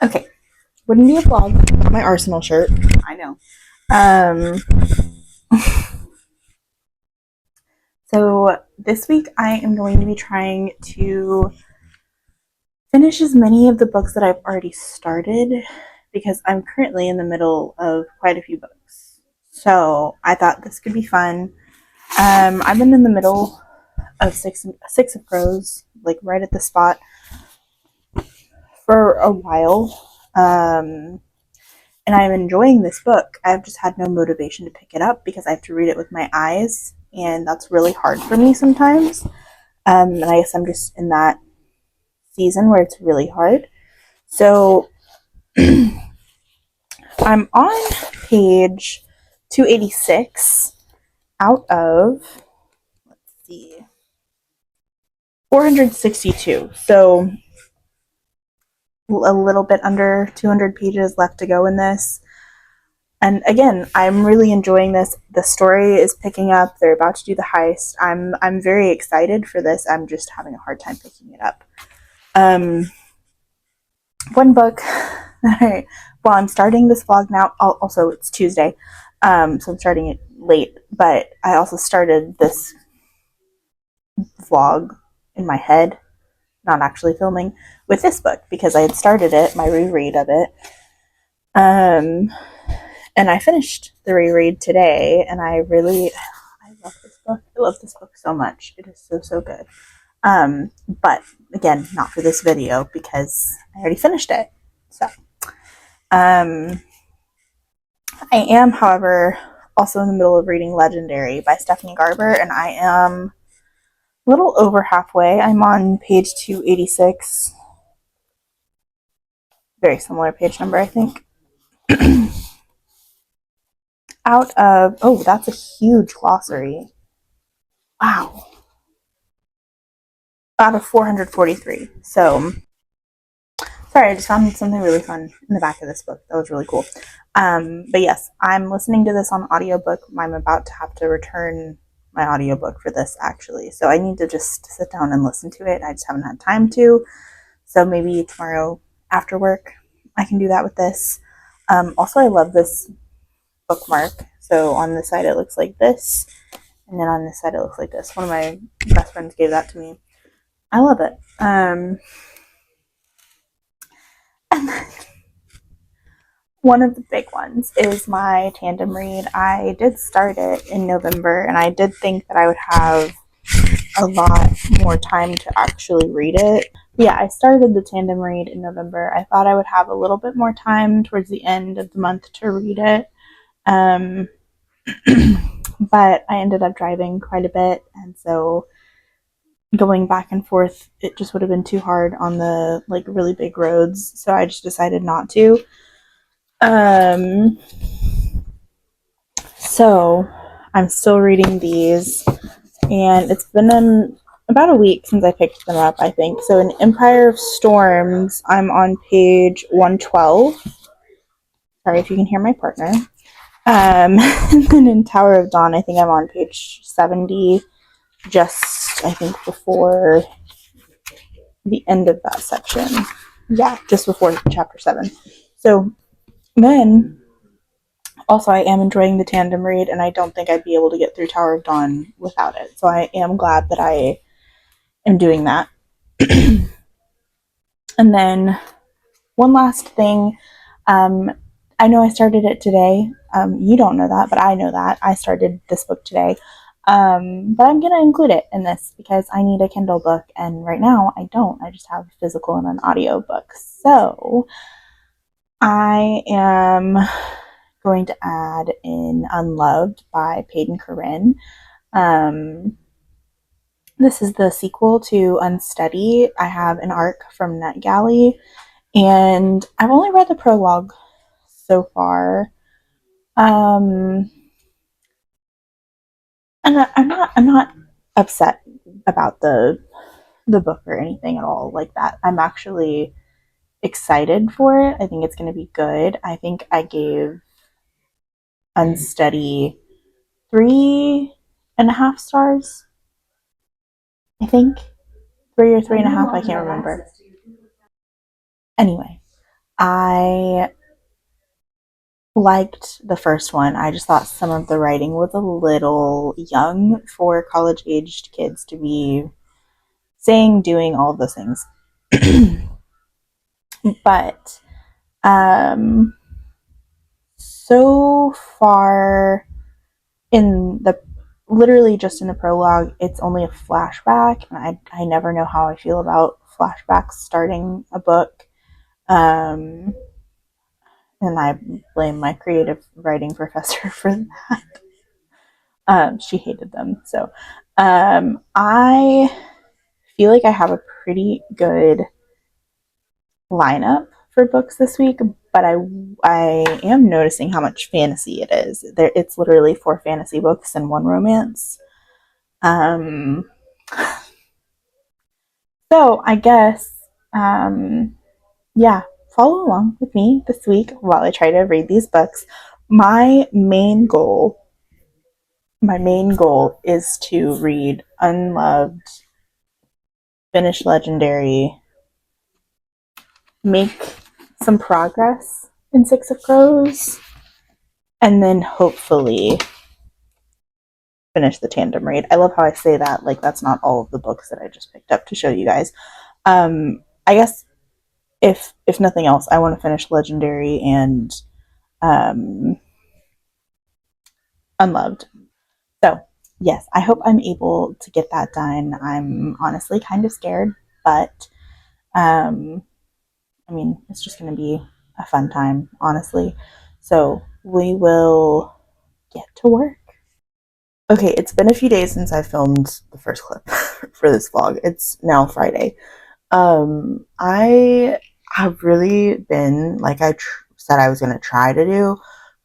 Okay, wouldn't be a vlog without my Arsenal shirt. I know. Um, so this week I am going to be trying to finish as many of the books that I've already started because I'm currently in the middle of quite a few books. So I thought this could be fun. I've been in the middle of Six of Crows, like right at the spot for a while. And I'm enjoying this book. I've just had no motivation to pick it up because I have to read it with my eyes, and that's really hard for me sometimes. And I guess I'm just in that season where it's really hard. So I'm on page 286 out of, let's see, 462. So a little bit under 200 pages left to go in this. And again, I'm really enjoying this. The story is picking up. They're about to do the heist. I'm very excited for this. I'm just having a hard time picking it up. One book that I'm starting this vlog now. Also, it's Tuesday, so I'm starting it late. But I also started this vlog in my head, not actually filming, with this book because I had started it, my reread of it. And I finished the reread today, and I love this book. I love this book so much. It is so good. But again, not for this video because I already finished it. So, I am, however, also in the middle of reading Legendary by Stephanie Garber, and I am a little over halfway. I'm on page 286. Very similar page number, I think. Out of, oh, that's a huge glossary. Wow. Out of 443. So, sorry, I just found something really fun in the back of this book. That was really cool. But yes, I'm listening to this on audiobook. I'm about to have to return my audiobook for this, actually. So I need to just sit down and listen to it. I just haven't had time to. So maybe tomorrow after work, I can do that with this. Also, I love this bookmark. So on this side, it looks like this. And then on this side, it looks like this. One of my best friends gave that to me. I love it. And then one of the big ones is my tandem read. I did start it in November, and I did think that I would have a lot more time to actually read it. Yeah, I started the tandem read in November. I thought I would have a little bit more time towards the end of the month to read it. But I ended up driving quite a bit, and so going back and forth, it just would have been too hard on the like really big roads. So I just decided not to. So I'm still reading these, and it's been about a week since I picked them up, I think. So in Empire of Storms, I'm on page 112. Sorry if you can hear my partner. And then in Tower of Dawn, I think I'm on page 70, just I think before the end of that section. Yeah, just before chapter 7. So then also, I am enjoying the tandem read, and I don't think I'd be able to get through Tower of Dawn without it. So I am glad that I am doing that. And then one last thing. I know I started it today. You don't know that, but I know that. I started this book today. But I'm going to include it in this because I need a Kindle book, and right now I don't. I just have physical and an audio book. So I am going to add in Unloved by Peyton Corinne. This is the sequel to Unsteady. I have an arc from NetGalley, and I've only read the prologue so far. And I'm not upset about the book or anything at all like that. I'm actually excited for it. I think it's going to be good. I think I gave Unsteady 3.5 stars. I think 3 or 3.5. I can't remember. Anyway, I liked the first one. I just thought some of the writing was a little young for college aged kids to be saying, doing all of those things. But um, so far in the literally just in the prologue, it's only a flashback, and I never know how I feel about flashbacks starting a book. Um, and I blame my creative writing professor for that. She hated them. So I feel like I have a pretty good lineup for books this week, but I am noticing how much fantasy it is. It's literally 4 fantasy books and 1 romance. Um, so I guess yeah, follow along with me this week while I try to read these books. My main goal, my main goal is to read Unloved, finish Legendary, make some progress in Six of Crows, and then hopefully finish the tandem read. I love how I say that, like that's not all of the books that I just picked up to show you guys. I guess if nothing else, I want to finish Legendary and um, Unloved. So yes, I hope I'm able to get that done. I'm honestly kind of scared, but um, I mean, it's just going to be a fun time, honestly. So we will get to work. Okay, it's been a few days since I filmed the first clip for this vlog. It's now Friday. I have really been, like said I was going to try to do,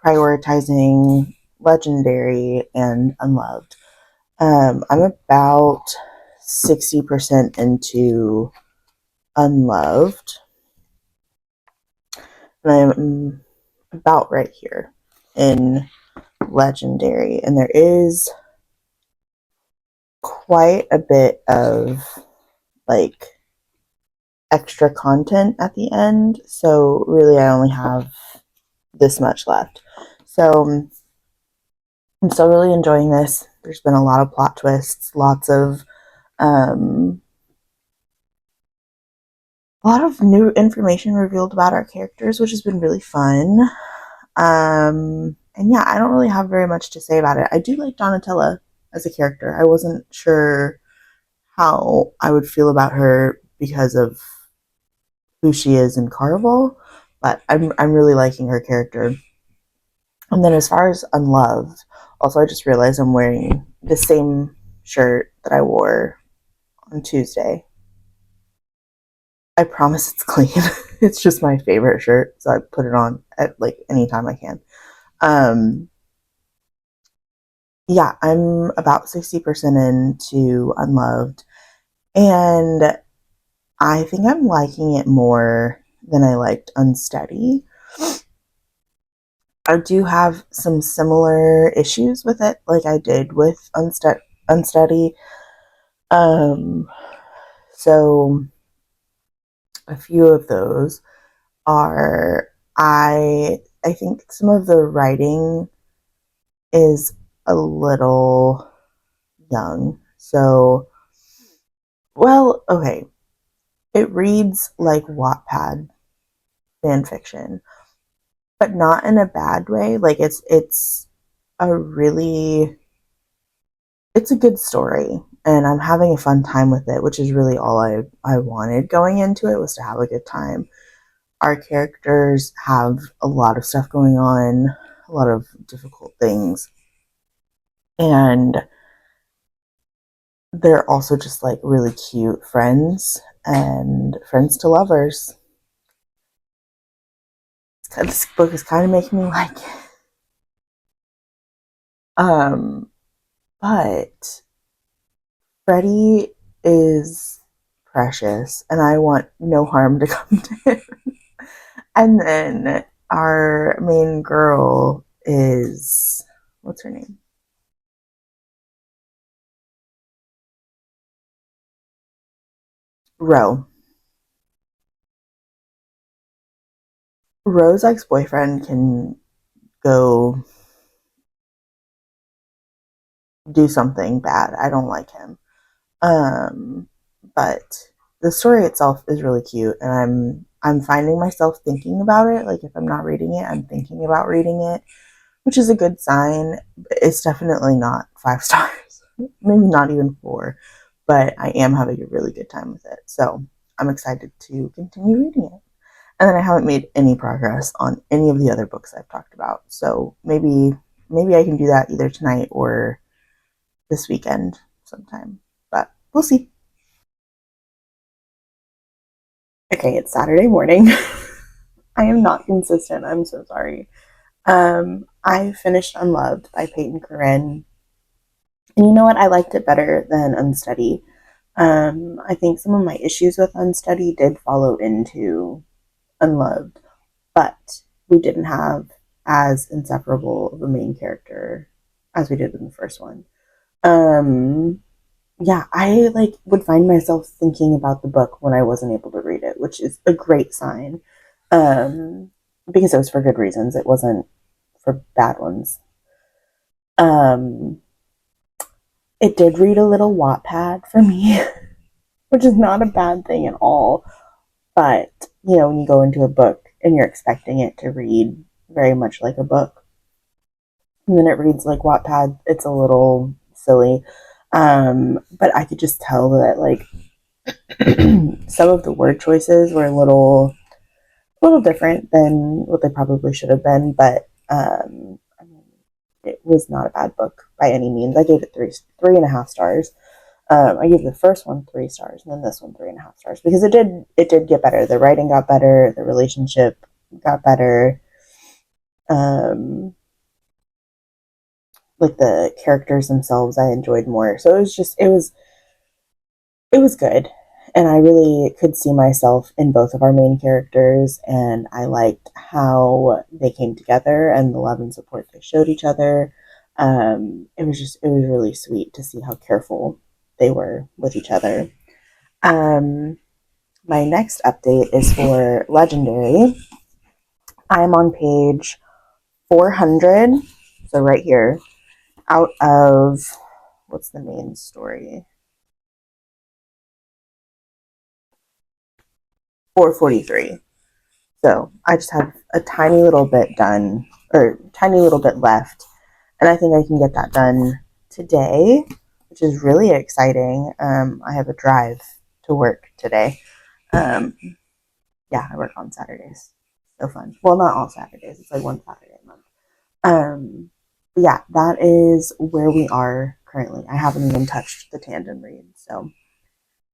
prioritizing Legendary and Unloved. I'm about 60% into Unloved, and I'm about right here in Legendary, and there is quite a bit of like extra content at the end, so really I only have this much left. So I'm still really enjoying this. There's been a lot of plot twists, um, a lot of new information revealed about our characters, which has been really fun. And yeah, I don't really have very much to say about it. I do like Donatella as a character. I wasn't sure how I would feel about her because of who she is in Caraval, but I'm really liking her character. And then as far as Unloved, also I just realized I'm wearing the same shirt that I wore on Tuesday. I promise it's clean. It's just my favorite shirt, so I put it on at like any time I can. Um, yeah, I'm about 60% into Unloved, and I think I'm liking it more than I liked Unsteady. I do have some similar issues with it, like I did with Unsteady. Um, so a few of those are I think some of the writing is a little young. So, well, okay, it reads like Wattpad fan fiction, but not in a bad way. Like it's a really it's a good story, and I'm having a fun time with it, which is really all I wanted going into it, was to have a good time. Our characters have a lot of stuff going on, a lot of difficult things, and they're also just like really cute friends and friends to lovers. This book is kind of making me like it. Um, but Freddie is precious, and I want no harm to come to him. And then our main girl is, what's her name? Ro. Rose's ex-boyfriend can go do something bad. I don't like him. But the story itself is really cute, and I'm finding myself thinking about it. Like if I'm not reading it, I'm thinking about reading it, which is a good sign. It's definitely not 5 stars, maybe not even 4, but I am having a really good time with it. So I'm excited to continue reading it. And then I haven't made any progress on any of the other books I've talked about. So maybe I can do that either tonight or this weekend sometime. But we'll see. Okay, it's Saturday morning. I am not consistent. I'm so sorry. I finished Unloved by Peyton Corinne. And you know what? I liked it better than Unsteady. I think some of my issues with Unsteady did follow into Unloved, but we didn't have as inseparable of a main character as we did in the first one. Um, yeah, I like would find myself thinking about the book when I wasn't able to read it, which is a great sign. Um, because it was for good reasons. It wasn't for bad ones. Um, it did read a little Wattpad for me, which is not a bad thing at all. But when you go into a book and you're expecting it to read very much like a book, and then it reads like Wattpad, it's a little silly. But I could just tell that like some of the word choices were a little different than what they probably should have been, but I mean, it was not a bad book by any means. I gave it three and a half stars. I gave the first one 3 stars, and then this one 3.5 stars because it did get better. The writing got better, the relationship got better, um, like the characters themselves I enjoyed more. So it was good. And I really could see myself in both of our main characters, and I liked how they came together and the love and support they showed each other. It was really sweet to see how careful they were with each other. Um, my next update is for Legendary. I'm on page 400, so right here, out of what's the main story? 443. So I just have a tiny little bit done, or tiny little bit left, and I think I can get that done today, which is really exciting. I have a drive to work today. Um, yeah, I work on Saturdays. So fun. Well, not all Saturdays. It's like one Saturday a month. But yeah, that is where we are currently. I haven't even touched the tandem read, so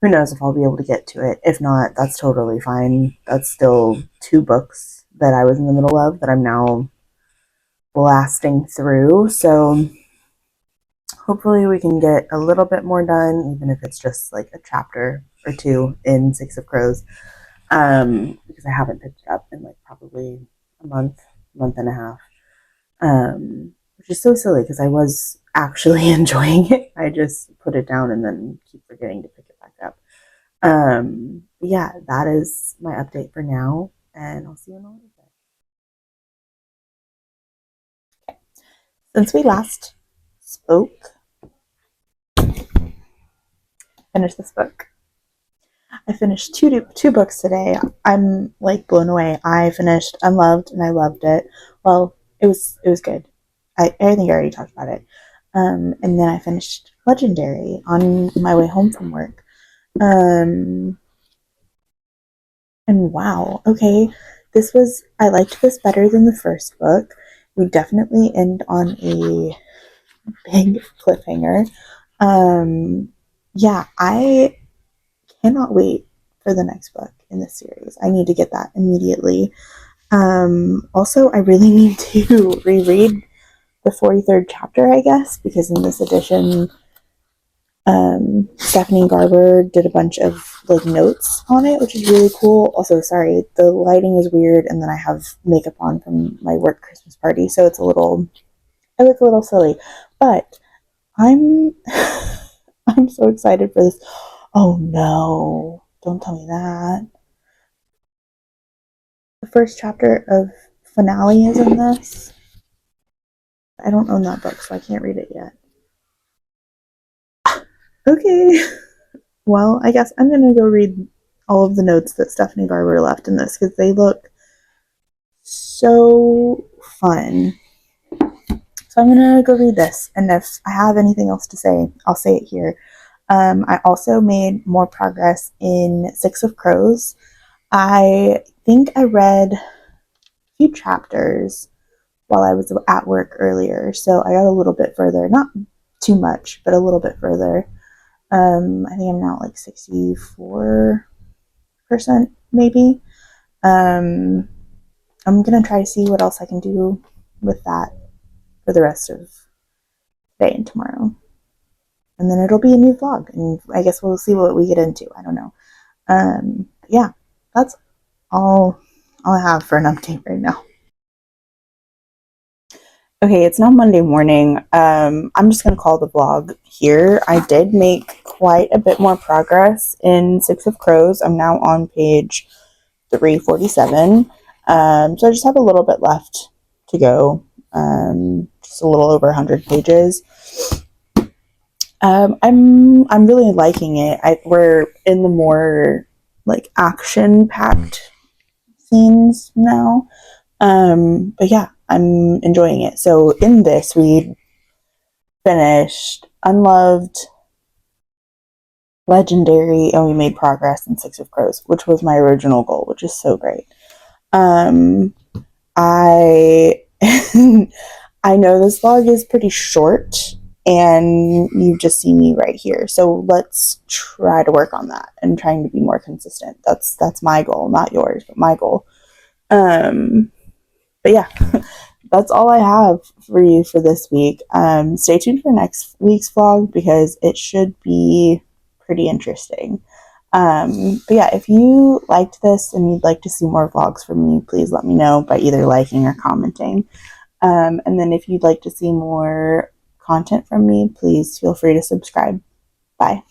who knows if I'll be able to get to it. If not, that's totally fine. That's still 2 books that I was in the middle of that I'm now blasting through. So hopefully we can get a little bit more done, even if it's just like a chapter or 2 in Six of Crows. Because I haven't picked it up in like probably a month and a half. Which is so silly because I was actually enjoying it. I just put it down and then keep forgetting to pick it back up. Yeah, that is my update for now, and I'll see you in a little bit. Since we last spoke, finished this book. I finished two books today. I'm like blown away. I finished Unloved and I loved it. Well, it was good. I think I already talked about it. And then I finished Legendary on my way home from work. Um, and wow, okay, I liked this better than the first book. We definitely end on a big cliffhanger. Um, yeah, I cannot wait for the next book in this series. I need to get that immediately. Also, I really need to reread the 43rd chapter, I guess, because in this edition, Stephanie Garber did a bunch of like notes on it, which is really cool. Also, sorry, the lighting is weird, and then I have makeup on from my work Christmas party, so I look a little silly, but I'm I'm so excited for this. Oh no, don't tell me that. The first chapter of Finale is in this. I don't own that book, so I can't read it yet. Okay. Well, I guess I'm going to go read all of the notes that Stephanie Garber left in this because they look so fun. So I'm going to go read this, and if I have anything else to say, I'll say it here. I also made more progress in Six of Crows. I think I read a few chapters while I was at work earlier, so I got a little bit further. Not too much, but a little bit further. I think I'm now at like 64% maybe. I'm gonna try to see what else I can do with that for the rest of today and tomorrow. And then it'll be a new vlog, and I guess we'll see what we get into. I don't know. Yeah, that's all I have for an update right now. Okay, it's now Monday morning. I'm just gonna call the vlog here. I did make quite a bit more progress in Six of Crows. I'm now on page 347. So I just have a little bit left to go. Just a little over 100 pages. I'm really liking it. We're in the more like action packed scenes now. But yeah, I'm enjoying it. So in this, we finished Unloved, Legendary, and we made progress in Six of Crows, which was my original goal, which is so great. I I know this vlog is pretty short, and you just see me right here. So let's try to work on that and trying to be more consistent. That's my goal, not yours, but my goal. But yeah, that's all I have for you for this week. Stay tuned for next week's vlog because it should be pretty interesting. But yeah, if you liked this and you'd like to see more vlogs from me, please let me know by either liking or commenting. And then if you'd like to see more content from me, please feel free to subscribe. Bye.